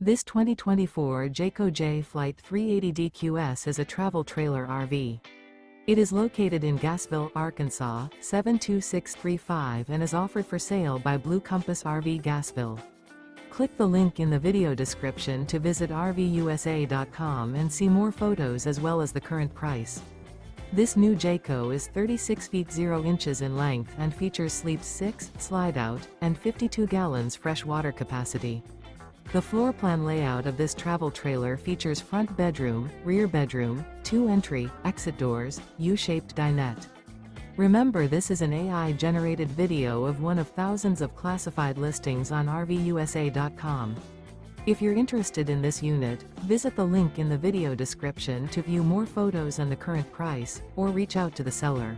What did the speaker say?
This 2024 Jayco Jay Flight 380DQS is a travel trailer RV. It is located in Gassville, Arkansas, 72635 and is offered for sale by Blue Compass RV Gassville. Click the link in the video description to visit RVUSA.com and see more photos as well as the current price. This new Jayco is 36 feet 0 inches in length and features sleeps 6, slide-out, and 52 gallons fresh water capacity. The floor plan layout of this travel trailer features front bedroom, rear bedroom, 2 entry, exit doors, U-shaped dinette. Remember, this is an AI-generated video of one of thousands of classified listings on RVUSA.com. If you're interested in this unit, visit the link in the video description to view more photos and the current price, or reach out to the seller.